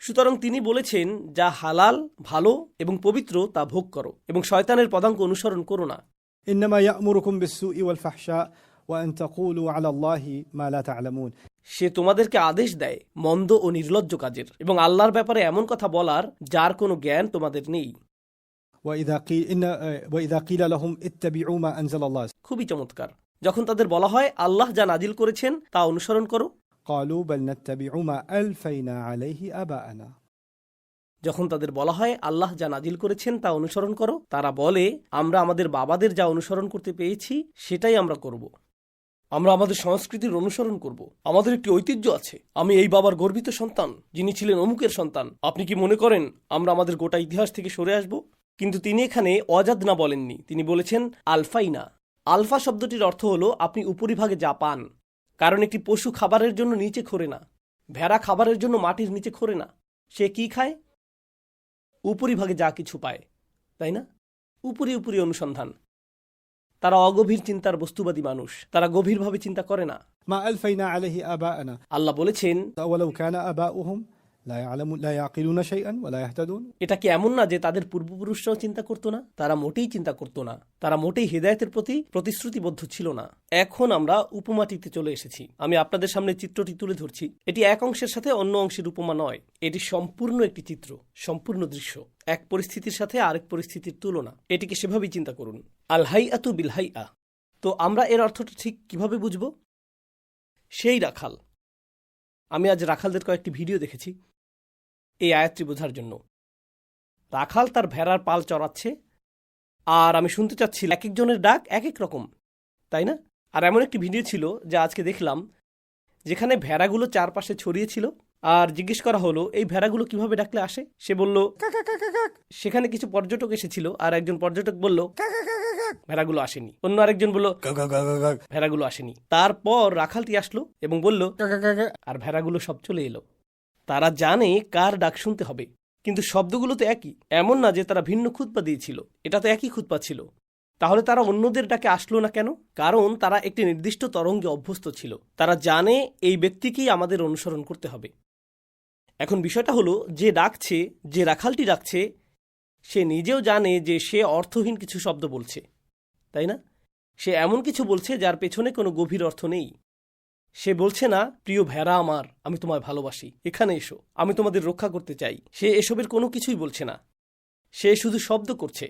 সুতরাং তিনি বলেছেন, যা হালাল, ভালো এবং পবিত্র তা ভোগ করো এবং শয়তানের পদাঙ্ক অনুসরণ করো না। إنما يأمركم بالسوء والفحشاء وأن تقولوا على الله ما لا تعلمون। সে তোমাদেরকে আদেশ দেয় মন্দ ও নির্লজ্জ কাজের এবং আল্লাহর ব্যাপারে এমন কথা বলার যার কোনো জ্ঞান তোমাদের নেই। وإذا قيل لهم اتبعوا ما أنزل الله খুবই চমৎকার। যখন তাদের বলা হয় আল্লাহ যা নাজিল করেছেন তা অনুসরণ করো, قالوا بل نتبع ما ألفينا عليه آباءنا। যখন তাদের বলা হয় আল্লাহ যা নাজিল করেছেন তা অনুসরণ করো, তারা বলে আমরা আমাদের বাবাদের যা অনুসরণ করতে পেয়েছি সেটাই আমরা করব। আমরা আমাদের সংস্কৃতির অনুসরণ করব। আমাদের একটি ঐতিহ্য আছে। আমি এই বাবার গর্বিত সন্তান, যিনি ছিলেন অমুকের সন্তান। আপনি কি মনে করেন আমরা আমাদের গোটা ইতিহাস থেকে সরে আসব? কিন্তু তিনি এখানে অজাদনা বলেননি, তিনি বলেছেন আলফাইনা। আলফা শব্দটির অর্থ হলো আপনি উপরিভাগে যা পান। কারণ একটি পশু খাবারের জন্য নিচে খোরে না, ভেড়া খাবারের জন্য মাটির নিচে খোরে না। সে কি খায়? উপরিভাগে যা কিছু পায়, তাই না? উপরি উপরি অনুসন্ধান। তারা অগভীর চিন্তার বস্তুবাদী মানুষ, তারা গভীরভাবে চিন্তা করে না। ما ألفينا عليه آباءنا আল্লাহ বলেছেন, ولو كان آباؤهم لا يعقلون شيئا ولا يهتدون। এটা কি এমন না যে তাদের পূর্বপুরুষরাও চিন্তা করতো না? তারা মোটেই চিন্তা করতো না, তারা মোটেই হেদায়েতের প্রতি প্রতিশ্রুতিবদ্ধ ছিল না। এখন আমরা উপমাটিতে চলে এসেছি। আমি আপনাদের সামনে চিত্রটি তুলে ধরছি। এটি এক অংশের সাথে অন্য অংশের উপমা নয়, এটি সম্পূর্ণ একটি চিত্র, সম্পূর্ণ দৃশ্য, এক পরিস্থিতির সাথে আরেক পরিস্থিতির তুলনা। এটিকে সেভাবেই চিন্তা করুন, আল হাইআতু বিল হাইআ। তো আমরা এর অর্থটা ঠিক কিভাবে বুঝব? সেই রাখাল, আমি আজ রাখালদের কয়েকটি ভিডিও দেখেছি এই আয়াতটি বোঝার জন্য। রাখাল তার ভেড়ার পাল চড়াচ্ছে, আর আমি শুনতে চাচ্ছি এক একজনের ডাক এক এক রকম, তাই না? আর এমন একটি ভিডিও ছিল যা আজকে দেখলাম, যেখানে ভেড়াগুলো চারপাশে ছড়িয়ে ছিল, আর জিজ্ঞেস করা হলো এই ভেড়াগুলো কিভাবে ডাকলে আসে। সে বলল সেখানে কিছু পর্যটক এসেছিল, আর একজন পর্যটক বলল ভেড়াগুলো আসেনি। অন্য আরেকজন বলল ভেড়াগুলো আসেনি। তারপর রাখালটি আসলো এবং বলল আর ভেড়াগুলো সব চলে এলো। তারা জানে কার ডাক শুনতে হবে, কিন্তু শব্দগুলো তো একই। এমন না যে তারা ভিন্ন খুতবা দিয়েছিল, এটা তো একই খুতবা ছিল। তাহলে তারা অন্যদের ডাকে আসলো না কেন? কারণ তারা একটি নির্দিষ্ট তরঙ্গে অভ্যস্ত ছিল। তারা জানে এই ব্যক্তিকেই আমাদের অনুসরণ করতে হবে। এখন বিষয়টা হলো, যে ডাকছে, যে রাখালটি ডাকছে, সে নিজেও জানে যে সে অর্থহীন কিছু শব্দ বলছে, তাই না? সে এমন কিছু বলছে যার পেছনে কোনো গভীর অর্থ নেই। সে বলছে না প্রিয় ভেড়া আমার, আমি তোমায় ভালোবাসি, এখানে এসো, আমি তোমাদের রক্ষা করতে চাই। সে এসবের কোনো কিছুই বলছে না, সে শুধু শব্দ করছে।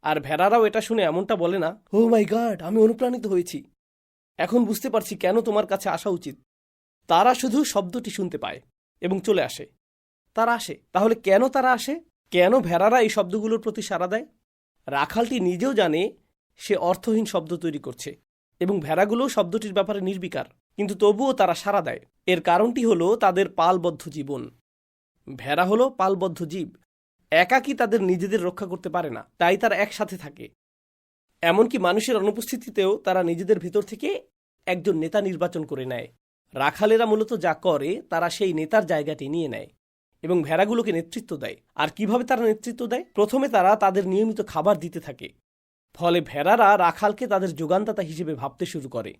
আর ভেড়ারাও এটা শুনে এমনটা বলে না, ও মাই গড, আমি অনুপ্রাণিত হয়েছি, এখন বুঝতে পারছি কেন তোমার কাছে আসা উচিত। তারা শুধু শব্দটি শুনতে পায় এবং চলে আসে। তারা আসে। তাহলে কেন তারা আসে? কেন ভেড়ারা এই শব্দগুলোর প্রতি সাড়া দেয়? রাখালটি নিজেও জানে সে অর্থহীন শব্দ তৈরি করছে এবং ভেড়াগুলো শব্দটির ব্যাপারে নির্বিকার, কিন্তু তবুও তারা সাড়া দেয়। এর কারণটি হলো তাদের পালবদ্ধ জীবন। ভেড়া হলো পালবদ্ধ জীব, একাকী তাদের নিজেদের রক্ষা করতে পারে না, তাই তারা একসাথে থাকে। এমনকি মানুষের অনুপস্থিতিতেও তারা নিজেদের ভিতর থেকে একজন নেতা নির্বাচন করে নেয়। রাখালেরা মূলত যা করে, তারা সেই নেতার জায়গাটি নিয়ে নেয় এবং ভেড়াগুলোকে নেতৃত্ব দেয়। আর কিভাবে তারা নেতৃত্ব দেয়? প্রথমে তারা তাদের নিয়মিত খাবার দিতে থাকে, ফলে ভেড়ারা রাখালকে তাদের যোগানদাতা হিসেবে ভাবতে শুরু করে।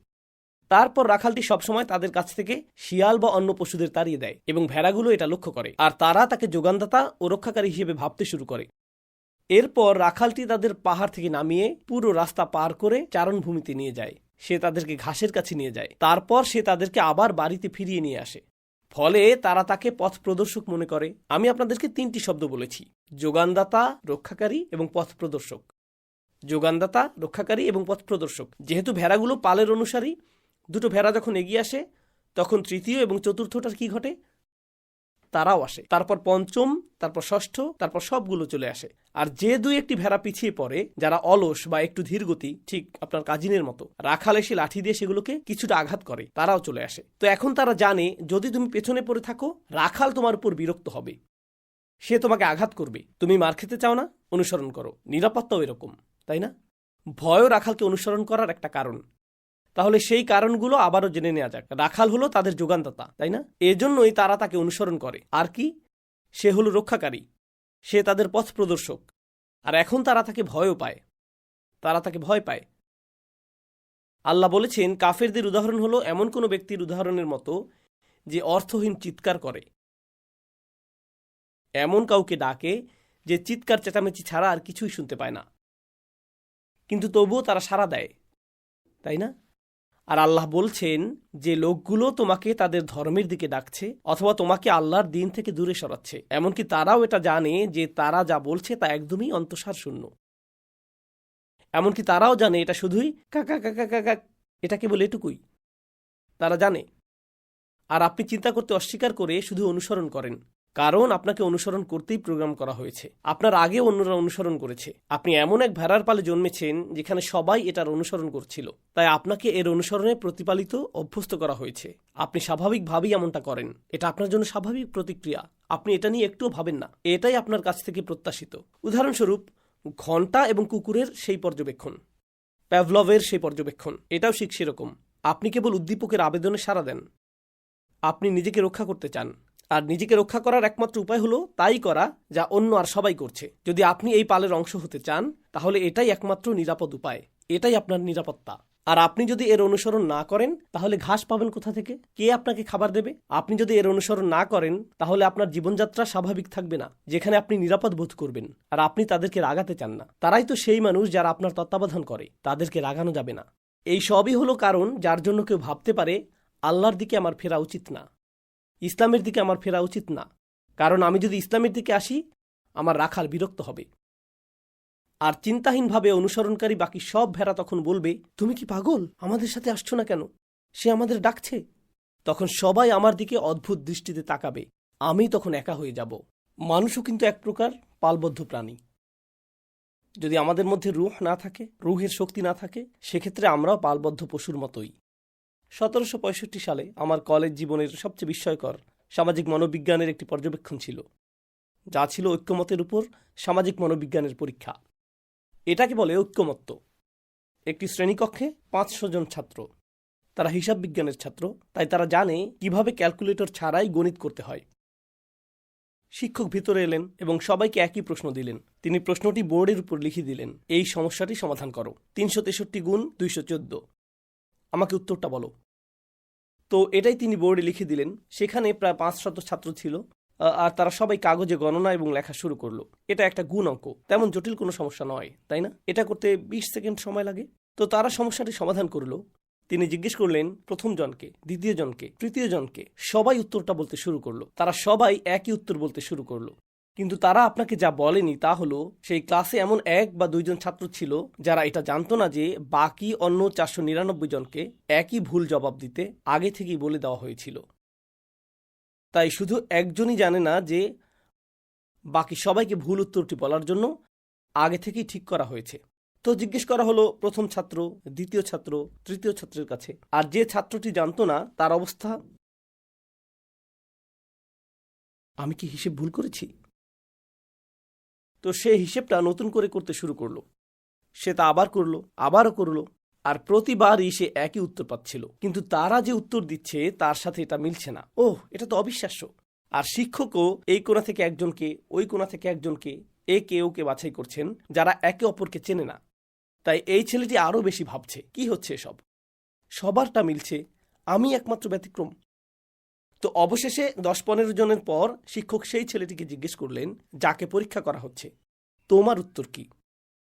তারপর রাখালটি সবসময় তাদের কাছ থেকে শিয়াল বা অন্য পশুদের তাড়িয়ে দেয় এবং ভেড়াগুলো এটা লক্ষ্য করে, আর তারা তাকে যোগানদাতা ও রক্ষাকারী হিসেবে ভাবতে শুরু করে। এরপর রাখালটি তাদের পাহাড় থেকে নামিয়ে পুরো রাস্তা পার করে চারণভূমিতে নিয়ে যায়। সে তাদেরকে ঘাসের কাছে নিয়ে যায়, তারপর সে তাদেরকে আবার বাড়িতে ফিরিয়ে নিয়ে আসে। ফলে তারা তাকে পথ প্রদর্শক মনে করে। আমি আপনাদেরকে 3টি শব্দ বলেছি, যোগানদাতা, রক্ষাকারী এবং পথ প্রদর্শক। যোগানদাতা, রক্ষাকারী এবং পথ প্রদর্শক। যেহেতু ভেড়াগুলো পালের অনুসারী, দুটো ভেড়া যখন এগিয়ে আসে, তখন তৃতীয় এবং চতুর্থটার কি ঘটে? তারাও আসে। তারপর পঞ্চম, তারপর ষষ্ঠ, তারপর সবগুলো চলে আসে। আর যে 2-1টি ভেড়া পিছিয়ে পড়ে, যারা অলস বা একটু ধীরগতি, ঠিক আপনার কাজিনের মতো, রাখাল এসে লাঠি দিয়ে সেগুলোকে কিছুটা আঘাত করে, তারাও চলে আসে। তো এখন তারা জানে যদি তুমি পেছনে পড়ে থাকো, রাখাল তোমার উপর বিরক্ত হবে, সে তোমাকে আঘাত করবে। তুমি মার খেতে চাও না, অনুসরণ করো। নিরাপত্তাও এরকম, তাই না? ভয়ও রাখালকে অনুসরণ করার একটা কারণ। তাহলে সেই কারণগুলো আবারও জেনে নেওয়া যাক। রাখাল হলো তাদের যোগানদাতা, তাই না? এজন্যই তারা তাকে অনুসরণ করে। আর কি? সে হলো রক্ষাকারী, সে তাদের পথ প্রদর্শক। আর এখন তারা তাকে ভয়ও পায়, তারা তাকে ভয় পায়। আল্লাহ বলেছেন কাফেরদের উদাহরণ হলো এমন কোনো ব্যক্তির উদাহরণের মতো যে অর্থহীন চিৎকার করে। এমন কাউকে ডাকে যে চিৎকার চেঁচামেচি ছাড়া আর কিছুই শুনতে পায় না, কিন্তু তবুও তারা সাড়া দেয়, তাই না? আর আল্লাহ বলছেন যে লোকগুলো তোমাকে তাদের ধর্মের দিকে ডাকছে অথবা তোমাকে আল্লাহর দিন থেকে দূরে সরাচ্ছে, এমনকি তারাও এটা জানে যে তারা যা বলছে তা একদমই অন্তঃসার শূন্য। এমনকি তারাও জানে এটা শুধুই কাকা কাকা কাকা, এটা কেবল এটুকুই তারা জানে। আর আপনি চিন্তা করতে অস্বীকার করে শুধু অনুসরণ করেন, কারণ আপনাকে অনুসরণ করতেই প্রোগ্রাম করা হয়েছে। আপনার আগে অন্যরা অনুসরণ করেছে। আপনি এমন এক ভেড়ার পালে জন্মেছেন যেখানে সবাই এটার অনুসরণ করছিল, তাই আপনাকে এর অনুসরণে প্রতিপালিত অভ্যস্ত করা হয়েছে। আপনি স্বাভাবিকভাবেই এমনটা করেন, এটা আপনার জন্য স্বাভাবিক প্রতিক্রিয়া। আপনি এটা নিয়ে একটুও ভাবেন না, এটাই আপনার কাছ থেকে প্রত্যাশিত। উদাহরণস্বরূপ, ঘণ্টা এবং কুকুরের সেই পর্যবেক্ষণ, প্যাভলভের সেই পর্যবেক্ষণ, এটাও ঠিক সেরকম। আপনি কেবল উদ্দীপকের আবেদনে সাড়া দেন। আপনি নিজেকে রক্ষা করতে চান, আর নিজেকে রক্ষা করার একমাত্র উপায় হলো তাই করা যা অন্য আর সবাই করছে। যদি আপনি এই পালের অংশ হতে চান, তাহলে এটাই একমাত্র নিরাপদ উপায়, এটাই আপনার নিরাপত্তা। আর আপনি যদি এর অনুসরণ না করেন, তাহলে ঘাস পাবেন কোথা থেকে? কে আপনাকে খাবার দেবে? আপনি যদি এর অনুসরণ না করেন, তাহলে আপনার জীবনযাত্রা স্বাভাবিক থাকবে না, যেখানে আপনি নিরাপদ বোধ করবেন। আর আপনি তাদেরকে রাগাতে চান না। তারাই তো সেই মানুষ যারা আপনার তত্ত্বাবধান করে, তাদেরকে রাগানো যাবে না। এই সবই হলো কারণ যার জন্য কেউ ভাবতে পারে আল্লাহর দিকে আমার ফেরা উচিত না, ইসলামের দিকে আমার ফেরা উচিত না, কারণ আমি যদি ইসলামের দিকে আসি আমার রাখাল বিরক্ত হবে। আর চিন্তাহীনভাবে অনুসরণকারী বাকি সব ভেড়া তখন বলবে, তুমি কি পাগল? আমাদের সাথে আসছো না কেন? সে আমাদের ডাকছে। তখন সবাই আমার দিকে অদ্ভুত দৃষ্টিতে তাকাবে, আমি তখন একা হয়ে যাব। মানুষও কিন্তু এক প্রকার পালবদ্ধ প্রাণী। যদি আমাদের মধ্যে রূহ না থাকে, রূহের শক্তি না থাকে, সেক্ষেত্রে আমরাও পালবদ্ধ পশুর মতোই। 1765 সালে আমার কলেজ জীবনের সবচেয়ে বিস্ময়কর সামাজিক মনোবিজ্ঞানের একটি পর্যবেক্ষণ ছিল, যা ছিল ঐক্যমতের উপর সামাজিক মনোবিজ্ঞানের পরীক্ষা। এটাকে বলে ঐক্যমত্য। একটি শ্রেণীকক্ষে 500 জন ছাত্র, তারা হিসাব বিজ্ঞানের ছাত্র, তাই তারা জানে কিভাবে ক্যালকুলেটর ছাড়াই গণিত করতে হয়। শিক্ষক ভিতরে এলেন এবং সবাইকে একই প্রশ্ন দিলেন। তিনি প্রশ্নটি বোর্ডের উপর লিখে দিলেন, এই সমস্যাটি সমাধান করো। 363 গুণ 214, আমাকে উত্তরটা বলো। তো এটাই তিনি বোর্ডে লিখে দিলেন। সেখানে প্রায় 500 ছাত্র ছিল, আর তারা সবাই কাগজে গণনা এবং লেখা শুরু করলো। এটা একটা গুণ অঙ্ক, তেমন জটিল কোনো সমস্যা নয়, তাই না? এটা করতে 20 সেকেন্ড সময় লাগে। তো তারা সমস্যাটি সমাধান করলো। তিনি জিজ্ঞেস করলেন প্রথম জনকে, দ্বিতীয় জনকে, তৃতীয় জনকে। সবাই উত্তরটা বলতে শুরু করলো। তারা সবাই একই উত্তর বলতে শুরু করলো। কিন্তু তারা আপনাকে যা বলেনি তা হলো, সেই ক্লাসে এমন 1 বা 2 জন ছাত্র ছিল যারা এটা জানতো না যে বাকি অন্য 499 জনকে একই ভুল জবাব দিতে আগে থেকেই বলে দেওয়া হয়েছিল। তাই শুধু একজনই জানে না যে বাকি সবাইকে ভুল উত্তরটি বলার জন্য আগে থেকেই ঠিক করা হয়েছে। তো জিজ্ঞেস করা হলো প্রথম ছাত্র, দ্বিতীয় ছাত্র, তৃতীয় ছাত্রের কাছে। আর যে ছাত্রটি জানতো না তার অবস্থা, আমি কি হিসেব ভুল করেছি? তো সে হিসেবটা নতুন করে করতে শুরু করলো। সে তা আবার করলো, আবারও করলো, আর প্রতিবারই সে একই উত্তর পাচ্ছিল। কিন্তু তারা যে উত্তর দিচ্ছে তার সাথে এটা মিলছে না। ওহ, এটা তো অবিশ্বাস্য। আর শিক্ষকও এই কোণা থেকে একজনকে, ওই কোণা থেকে একজনকে, একে ওকে বাছাই করছেন যারা একে অপরকে চেনে না। তাই এই ছেলেটি আরও বেশি ভাবছে, কি হচ্ছে এসব? সবারটা মিলছে, আমি একমাত্র ব্যতিক্রম। তো অবশেষে 10-15 জনের পর শিক্ষক সেই ছেলেটিকে জিজ্ঞেস করলেন যাকে পরীক্ষা করা হচ্ছে, তোমার উত্তর কি?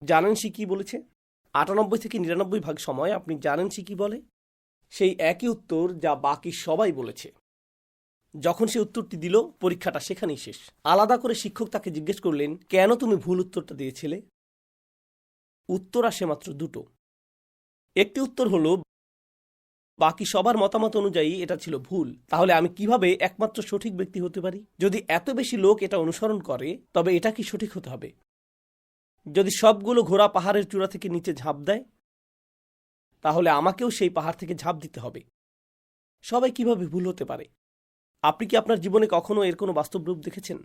জানেন সে কি বলেছে? 98 থেকে 99 ভাগ সময় আপনি জানেন সে কি বলে? সেই একই উত্তর যা বাকি সবাই বলেছে। যখন সে উত্তরটি দিল, পরীক্ষাটা সেখানেই শেষ। আলাদা করে শিক্ষক তাকে জিজ্ঞেস করলেন, কেন তুমি ভুল উত্তরটা দিয়েছিলে? উত্তর আসে মাত্র 2টো। একটি উত্তর হলো, বাকি সবার মতামত অনুযায়ী এটা ছিল ভুল, তাহলে আমি কিভাবে একমাত্র সঠিক ব্যক্তি হতে পারি? যদি এত বেশি লোক এটা অনুসরণ করে, তবে এটা কি সঠিক হতে হবে? যদি সবগুলো ঘোড়া পাহাড়ের চূড়া থেকে নিচে ঝাঁপ দেয়, তাহলে আমাকেও সেই পাহাড় থেকে ঝাঁপ দিতে হবে। সবাই কিভাবে ভুল হতে পারে? আপনি কি আপনার জীবনে কখনো এর কোনো বাস্তব রূপ দেখেছেন?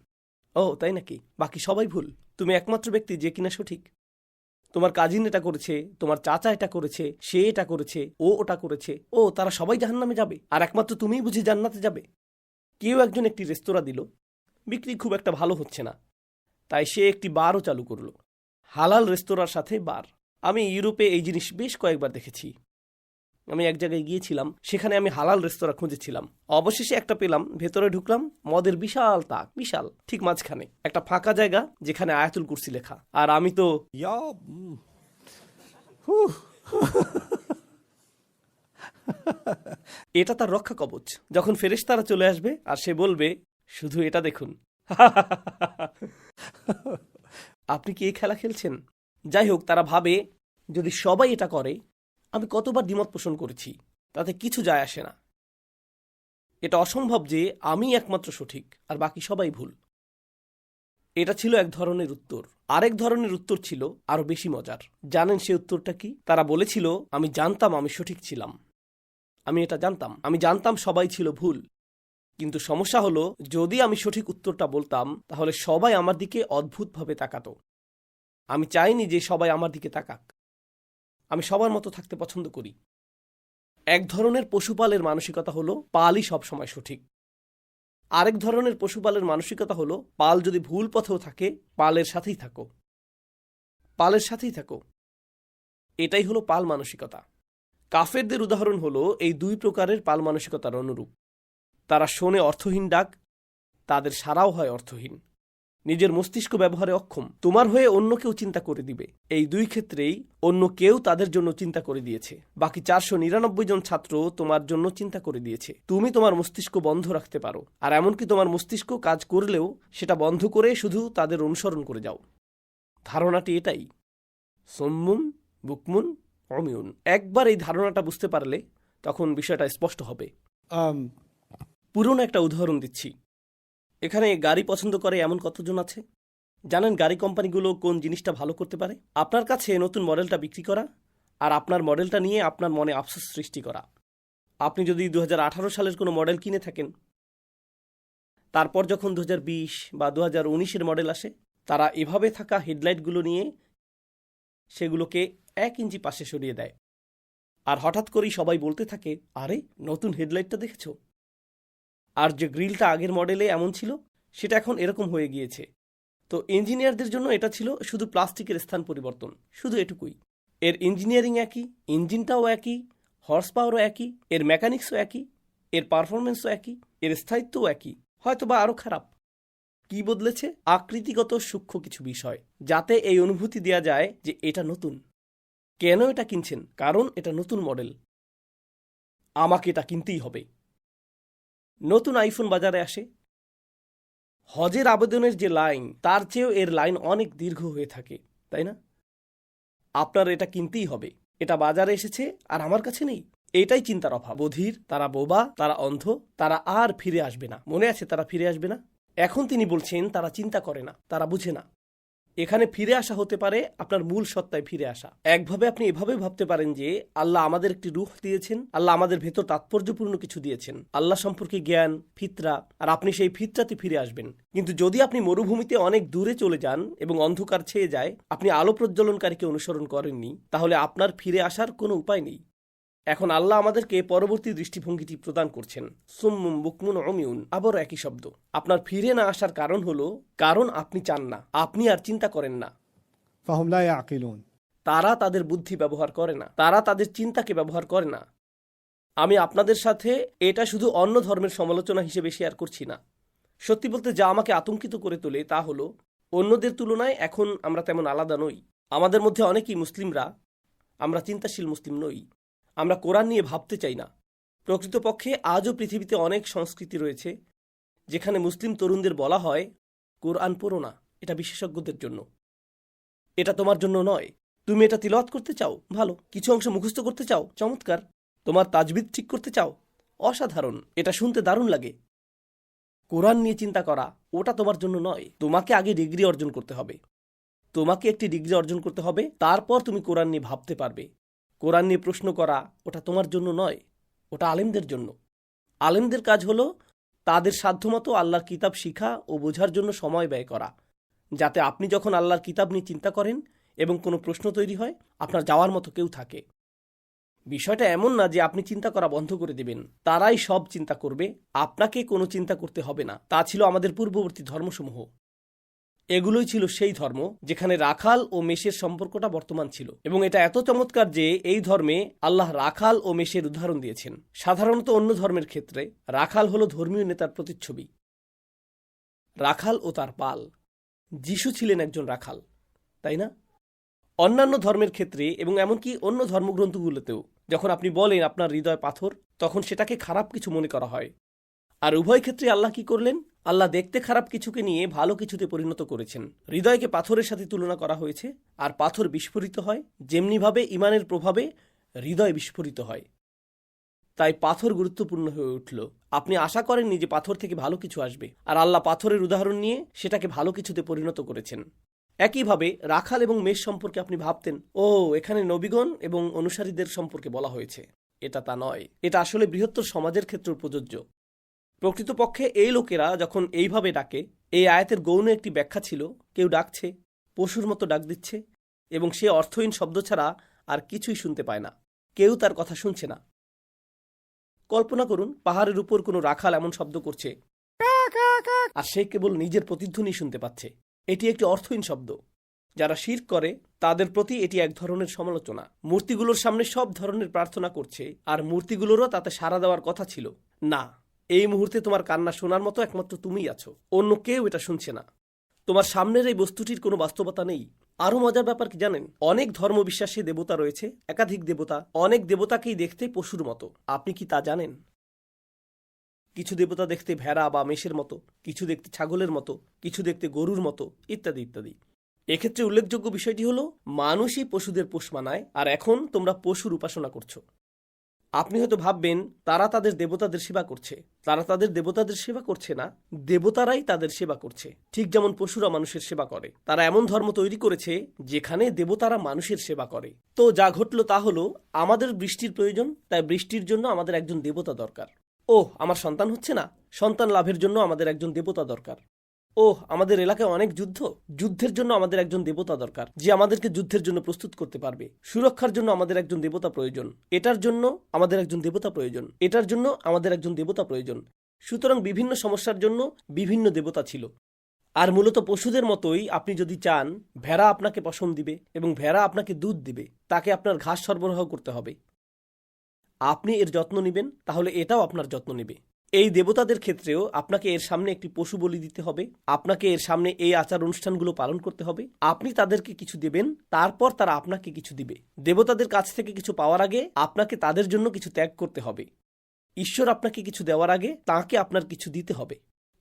ও তাই নাকি? বাকি সবাই ভুল, তুমি একমাত্র ব্যক্তি যে কিনা সঠিক। তোমার কাজিন এটা করেছে, তোমার চাচা এটা করেছে, সে এটা করেছে, ও ওটা করেছে। ও, তারা সবাই জাহান্নামে যাবে, আর একমাত্র তুমিই বুঝি জান্নাতে যাবে। কেউ একজন একটি রেস্তোরাঁ দিল, বিক্রি খুব একটা ভালো হচ্ছে না, তাই সে একটি বারও চালু করলো, হালাল রেস্তোরাঁর সাথে বার। আমি ইউরোপে এই জিনিস বেশ কয়েকবার দেখেছি। আমি এক জায়গায় গিয়েছিলাম, সেখানে আমি হালাল রেস্তোরাঁ খুঁজেছিলাম। অবশেষে একটা পেলাম, ভেতরে ঢুকলাম, মদের বিশাল তাক, বিশাল, ঠিক মাঝখানে একটা ফাঁকা জায়গা যেখানে আয়াতুল কুরসি লেখা। আর আমি তো يا হুহ। এটা তার রক্ষা কবচ। যখন ফেরেশতারা চলে আসবে আর সে বলবে, শুধু এটা দেখুন। আপনি কি এই খেলা খেলছেন? যাই হোক, তারা ভাবে যদি সবাই এটা করে, আমি কতবার দ্বিমত পোষণ করেছি, তাতে কিছু যায় আসে না। এটা অসম্ভব যে আমি একমাত্র সঠিক আর বাকি সবাই ভুল। এটা ছিল এক ধরনের উত্তর। আরেক ধরনের উত্তর ছিল আরো বেশি মজার। জানেন সে উত্তরটা কি? তারা বলেছিল, আমি জানতাম আমি সঠিক ছিলাম, আমি এটা জানতাম, আমি জানতাম সবাই ছিল ভুল। কিন্তু সমস্যা হলো, যদি আমি সঠিক উত্তরটা বলতাম তাহলে সবাই আমার দিকে অদ্ভুতভাবে তাকাতো। আমি চাইনি যে সবাই আমার দিকে তাকাক। আমি সবার মতো থাকতে পছন্দ করি। এক ধরনের পশুপালের মানসিকতা হলো পালই সবসময় সঠিক। আরেক ধরনের পশুপালের মানসিকতা হলো, পাল যদি ভুল পথেও থাকে, পালের সাথেই থাকো, পালের সাথেই থাকো। এটাই হলো পাল মানসিকতা। কাফেরদের উদাহরণ হলো এই দুই প্রকারের পাল মানসিকতার অনুরূপ। তারা শোনে অর্থহীন ডাক, তাদের সারাও হয় অর্থহীন। নিজের মস্তিষ্ক ব্যবহারে অক্ষম, তোমার হয়ে অন্য কেউ চিন্তা করে দিবে। এই দুই ক্ষেত্রেই অন্য কেউ তাদের জন্য চিন্তা করে দিয়েছে। বাকি 499 জন ছাত্র তোমার জন্য চিন্তা করে দিয়েছে। তুমি তোমার মস্তিষ্ক বন্ধ রাখতে পারো, আর এমনকি তোমার মস্তিষ্ক কাজ করলেও সেটা বন্ধ করে শুধু তাদের অনুসরণ করে যাও। ধারণাটি এটাই, সুম্মুন বুকমুন অমিউন। একবার এই ধারণাটা বুঝতে পারলে তখন বিষয়টা স্পষ্ট হবে। পুরনো একটা উদাহরণ দিচ্ছি। এখানে গাড়ি পছন্দ করে এমন কতজন আছে? জানেন গাড়ি কোম্পানিগুলো কোন জিনিসটা ভালো করতে পারে? আপনার কাছে নতুন মডেলটা বিক্রি করা আর আপনার মডেলটা নিয়ে আপনার মনে আফসোস সৃষ্টি করা। আপনি যদি 2018 সালের কোনো মডেল কিনে থাকেন, তারপর যখন 2020 বা 2019-এর মডেল আসে, তারা এভাবে থাকা হেডলাইটগুলো নিয়ে সেগুলোকে 1 ইঞ্চি পাশে সরিয়ে দেয়। আর হঠাৎ করেই সবাই বলতে থাকে, আরে নতুন হেডলাইটটা দেখেছো? আর যে গ্রিলটা আগের মডেলে এমন ছিল, সেটা এখন এরকম হয়ে গিয়েছে। তো ইঞ্জিনিয়ারদের জন্য এটা ছিল শুধু প্লাস্টিকের স্থান পরিবর্তন, শুধু এটুকুই। এর ইঞ্জিনিয়ারিং একই, ইঞ্জিনটাও একই, হর্স পাওয়ারও একই, এর মেকানিক্সও একই, এর পারফরমেন্সও একই, এর স্থায়িত্বও একই, হয়তো বা আরও খারাপ। কি বদলেছে? আকৃতিগত সূক্ষ্ম কিছু বিষয়, যাতে এই অনুভূতি দেয়া যায় যে এটা নতুন। কেন এটা কিনছেন? কারণ এটা নতুন মডেল, আমাকে এটা কিনতেই হবে। নতুন আইফোন বাজারে আসে, হজের আবেদনের যে লাইন, তার চেয়েও এর লাইন অনেক দীর্ঘ হয়ে থাকে, তাই না? আপনার এটা কিনতেই হবে, এটা বাজারে এসেছে আর আমার কাছে নেই। এটাই চিন্তার অভাব। বধির, তারা বোবা, তারা অন্ধ, তারা আর ফিরে আসবে না। মনে আছে তারা ফিরে আসবে না? এখন তিনি বলছেন তারা চিন্তা করে না, তারা বুঝে না। এখানে ফিরে আসা হতে পারে আপনার মূল সত্তায় ফিরে আসা। একভাবে আপনি এভাবে ভাবতে পারেন যে আল্লাহ আমাদের একটি রূহ দিয়েছেন, আল্লাহ আমাদের ভেতর তাৎপর্যপূর্ণ কিছু দিয়েছেন, আল্লাহ সম্পর্কে জ্ঞান, ফিতরা, আর আপনি সেই ফিতরাতে ফিরে আসবেন। কিন্তু যদি আপনি মরুভূমিতে অনেক দূরে চলে যান এবং অন্ধকার ছেয়ে যায়, আপনি আলো প্রজ্বলনকারীকে অনুসরণ করেননি, তাহলে আপনার ফিরে আসার কোনো উপায় নেই। এখন আল্লাহ আমাদেরকে পরবর্তী দৃষ্টিভঙ্গিটি প্রদান করছেন, সুম্মুম বুকমুন অমিউন। আবারও একই শব্দ। আপনার ফিরে না আসার কারণ হলো, কারণ আপনি চান না, আপনি আর চিন্তা করেন না। فهم لا يعقلون। তারা তাদের বুদ্ধি ব্যবহার করে না, তারা তাদের চিন্তাকে ব্যবহার করে না। আমি আপনাদের সাথে এটা শুধু অন্য ধর্মের সমালোচনা হিসেবে শেয়ার করছি না। সত্যি বলতে যা আমাকে আতঙ্কিত করে তোলে তা হলো, অন্যদের তুলনায় এখন আমরা তেমন আলাদা নই। আমাদের মধ্যে অনেকেই মুসলিমরা, আমরা চিন্তাশীল মুসলিম নই। আমরা কোরআন নিয়ে ভাবতে চাই না। প্রকৃতপক্ষে আজও পৃথিবীতে অনেক সংস্কৃতি রয়েছে যেখানে মুসলিম তরুণদের বলা হয়, কোরআন পড়ো না, এটা বিশেষজ্ঞদের জন্য, এটা তোমার জন্য নয়। তুমি এটা তিলাওয়াত করতে চাও, ভালো। কিছু অংশ মুখস্থ করতে চাও, চমৎকার। তোমার তাজবিদ ঠিক করতে চাও, অসাধারণ, এটা শুনতে দারুণ লাগে। কোরআন নিয়ে চিন্তা করা, ওটা তোমার জন্য নয়। তোমাকে আগে ডিগ্রি অর্জন করতে হবে, তোমাকে একটি ডিগ্রি অর্জন করতে হবে, তারপর তুমি কোরআন নিয়ে ভাবতে পারবে। কোরআন নিয়ে প্রশ্ন করা, ওটা তোমার জন্য নয়, ওটা আলেমদের জন্য। আলেমদের কাজ হলো তাদের সাধ্যমতো আল্লাহর কিতাব শিখা ও বোঝার জন্য সময় ব্যয় করা, যাতে আপনি যখন আল্লাহর কিতাব নিয়ে চিন্তা করেন এবং কোনো প্রশ্ন তৈরি হয়, আপনার যাওয়ার মতো কেউ থাকে। বিষয়টা এমন না যে আপনি চিন্তা করা বন্ধ করে দেবেন, তারাই সব চিন্তা করবে, আপনাকে কোনো চিন্তা করতে হবে না। তা ছিল আমাদের পূর্ববর্তী ধর্মসমূহ। এগুলোই ছিল সেই ধর্ম যেখানে রাখাল ও মেষের সম্পর্কটা বর্তমান ছিল, এবং এটা এত চমৎকার যে এই ধর্মে আল্লাহ রাখাল ও মেষের উদাহরণ দিয়েছেন। সাধারণত অন্য ধর্মের ক্ষেত্রে রাখাল হলো ধর্মীয় নেতার প্রতিচ্ছবি, রাখাল ও তার পাল। যিশু ছিলেন একজন রাখাল, তাই না? অন্যান্য ধর্মের ক্ষেত্রে এবং এমনকি অন্য ধর্মগ্রন্থগুলোতেও যখন আপনি বলেন আপনার হৃদয় পাথর, তখন সেটাকে খারাপ কিছু মনে করা হয়। আর উভয় ক্ষেত্রে আল্লাহ কি করলেন? আল্লাহ দেখতে খারাপ কিছুকে নিয়ে ভালো কিছুতে পরিণত করেছেন। হৃদয়কে পাথরের সাথে তুলনা করা হয়েছে, আর পাথর বিস্ফোরিত হয় যেমনিভাবে ইমানের প্রভাবে হৃদয় বিস্ফোরিত হয়। তাই পাথর গুরুত্বপূর্ণ হয়ে উঠল। আপনি আশা করেননি যে পাথর থেকে ভালো কিছু আসবে, আর আল্লাহ পাথরের উদাহরণ নিয়ে সেটাকে ভালো কিছুতে পরিণত করেছেন। একইভাবে রাখাল এবং মেষ সম্পর্কে আপনি ভাবতেন, ও এখানে নবীগণ এবং অনুসারীদের সম্পর্কে বলা হয়েছে। এটা তা নয়, এটা আসলে বৃহত্তর সমাজের ক্ষেত্রে প্রযোজ্য। প্রকৃতপক্ষে এই লোকেরা যখন এইভাবে ডাকে, এই আয়াতের গৌণ একটি ব্যাখ্যা ছিল কেউ ডাকছে, পশুর মতো ডাক দিচ্ছে, এবং সে অর্থহীন শব্দ ছাড়া আর কিছুই শুনতে পায় না, কেউ তার কথা শুনছে না। কল্পনা করুন পাহাড়ের উপর কোনো রাখাল এমন শব্দ করছে, আর সে কেবল নিজের প্রতিধ্বনি শুনতে পাচ্ছে। এটি একটি অর্থহীন শব্দ। যারা শিরক করে তাদের প্রতি এটি এক ধরনের সমালোচনা। মূর্তিগুলোর সামনে সব ধরনের প্রার্থনা করছে, আর মূর্তিগুলোরও তাতে সাড়া দেওয়ার কথা ছিল। না, এই মুহূর্তে তোমার কান্না শোনার মতো একমাত্র তুমিই আছো, অন্য কেউ এটা শুনছে না। তোমার সামনের এই বস্তুটির কোনো বাস্তবতা নেই। আরও মজার ব্যাপার কি জানেন? অনেক ধর্মবিশ্বাসী দেবতা রয়েছে, একাধিক দেবতা, অনেক দেবতাকেই দেখতে পশুর মতো। আপনি কি তা জানেন? কিছু দেবতা দেখতে ভেড়া বা মেষের মতো, কিছু দেখতে ছাগলের মতো, কিছু দেখতে গরুর মতো, ইত্যাদি ইত্যাদি। এক্ষেত্রে উল্লেখযোগ্য বিষয়টি হলো মানুষই পশুদের পোষ মানায়, আর এখন তোমরা পশুর উপাসনা করছো। আপনি হয়তো ভাববেন তারা তাদের দেবতাদের সেবা করছে। তারা তাদের দেবতাদের সেবা করছে না, দেবতারাই তাদের সেবা করছে। ঠিক যেমন পশুরা মানুষের সেবা করে। তারা এমন ধর্ম তৈরি করেছে যেখানে দেবতারা মানুষের সেবা করে। তো যা ঘটল তা হলো, আমাদের বৃষ্টির প্রয়োজন, তাই বৃষ্টির জন্য আমাদের একজন দেবতা দরকার। আমার সন্তান হচ্ছে না, সন্তান লাভের জন্য আমাদের একজন দেবতা দরকার। আমাদের এলাকায় অনেক যুদ্ধ, যুদ্ধের জন্য আমাদের একজন দেবতা দরকার, যে আমাদেরকে যুদ্ধের জন্য প্রস্তুত করতে পারবে। সুরক্ষার জন্য আমাদের একজন দেবতা প্রয়োজন, এটার জন্য আমাদের একজন দেবতা প্রয়োজন, এটার জন্য আমাদের একজন দেবতা প্রয়োজন। সুতরাং বিভিন্ন সমস্যার জন্য বিভিন্ন দেবতা ছিল। আর মূলত পশুদের মতোই আপনি যদি চান ভেড়া আপনাকে পশম দিবে এবং ভেড়া আপনাকে দুধ দিবে, তাকে আপনার ঘাস সরবরাহ করতে হবে। আপনি এর যত্ন নেবেন, তাহলে এটাও আপনার যত্ন নেবে। এই দেবতাদের ক্ষেত্রেও আপনাকে এর সামনে একটি পশু বলি দিতে হবে, আপনাকে এর সামনে এই আচার অনুষ্ঠানগুলো পালন করতে হবে। আপনি তাদেরকে কিছু দেবেন, তারপর তারা আপনাকে কিছু দিবে। দেবতাদের কাছ থেকে কিছু পাওয়ার আগে আপনাকে তাদের জন্য কিছু ত্যাগ করতে হবে। ঈশ্বর আপনাকে কিছু দেওয়ার আগে তাঁকে আপনার কিছু দিতে হবে।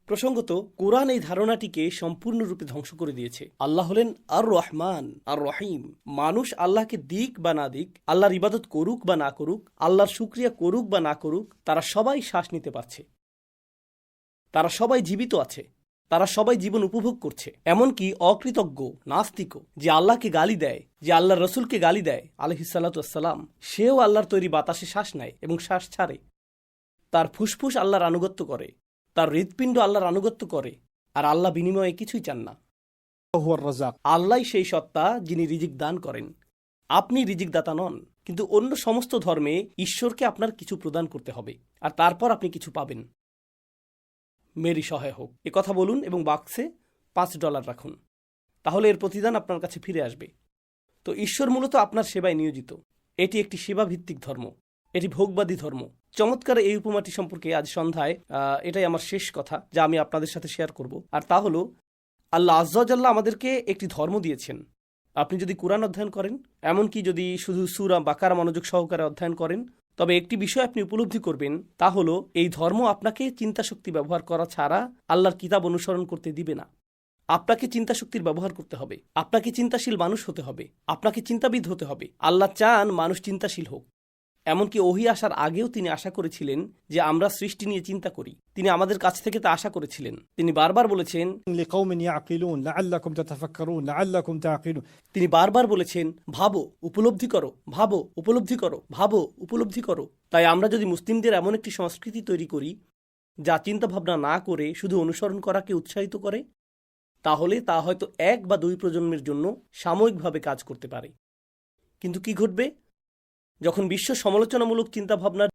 প্রসঙ্গত, কোরআন এই ধারণাটিকে সম্পূর্ণরূপে ধ্বংস করে দিয়েছে। আল্লাহ হলেন আর রহমান আর রহিম। মানুষ আল্লাহকে দিক বা না দিক, আল্লাহর ইবাদত করুক বা না করুক, আল্লাহর শুকরিয়া করুক বা না করুক, তারা সবাই শ্বাস নিতে পারছে, তারা সবাই জীবিত আছে, তারা সবাই জীবন উপভোগ করছে। এমনকি অকৃতজ্ঞ নাস্তিকও, যে আল্লাহকে গালি দেয়, যে আল্লাহর রসুলকে গালি দেয় আলাইহিসসালাতু ওয়াসসালাম, সেও আল্লাহর তৈরি বাতাসে শ্বাস নেয় এবং শ্বাস ছাড়ে। তার ফুসফুস আল্লাহর আনুগত্য করে, তার হৃৎপিণ্ড আল্লাহর আনুগত্য করে, আর আল্লাহ বিনিময়ে কিছুই চান না। আল্লাহ সেই সত্তা যিনি রিজিক দান করেন। আপনি রিজিক দাতা নন, কিন্তু অন্য সমস্ত ধর্মে ঈশ্বরকে আপনার কিছু প্রদান করতে হবে, আর তারপর আপনি কিছু পাবেন। মেরি সহায় হোক, এ কথা বলুন এবং বাক্সে $5 রাখুন, তাহলে এর প্রতিদান আপনার কাছে ফিরে আসবে। তো ঈশ্বর মূলত আপনার সেবায় নিয়োজিত। এটি একটি সেবা ভিত্তিক ধর্ম, এটি ভোগবাদী ধর্ম। চমৎকার এই উপমাটি সম্পর্কে আজ সন্ধ্যায় এটাই আমার শেষ কথা যা আমি আপনাদের সাথে শেয়ার করব, আর তা হলো আল্লাহ আজ্জা ওয়া জাল্লা আমাদেরকে একটি ধর্ম দিয়েছেন। আপনি যদি কুরআন অধ্যয়ন করেন, এমনকি যদি শুধু সূরা বাকারা মনোযোগ সহকারে অধ্যয়ন করেন, তবে একটি বিষয় আপনি উপলব্ধি করবেন, তা হলো এই ধর্ম আপনাকে চিন্তাশক্তি ব্যবহার করা ছাড়া আল্লাহর কিতাব অনুসরণ করতে দিবে না। আপনাকে চিন্তাশক্তির ব্যবহার করতে হবে, আপনাকে চিন্তাশীল মানুষ হতে হবে, আপনাকে চিন্তাবিদ হতে হবে। আল্লাহ চান মানুষ চিন্তাশীল হোক। এমনকি ওহী আসার আগেও তিনি আশা করেছিলেন যে আমরা সৃষ্টি নিয়ে চিন্তা করি। তিনি আমাদের কাছ থেকে তা আশা করেছিলেন। তিনি বারবার বলেছেন, তিনি বারবার বলেছেন, ভাবো, উপলব্ধি করো, ভাবো, উপলব্ধি করো, ভাবো, উপলব্ধি করো। তাই আমরা যদি মুসলিমদের এমন একটি সংস্কৃতি তৈরি করি যা চিন্তাভাবনা না করে শুধু অনুসরণ করাকে উৎসাহিত করে, তাহলে তা হয়তো 1 বা 2 প্রজন্মের জন্য সাময়িকভাবে কাজ করতে পারে। কিন্তু কি ঘটবে যখন বিশ্ব সমালোচনামূলক চিন্তাভাবনার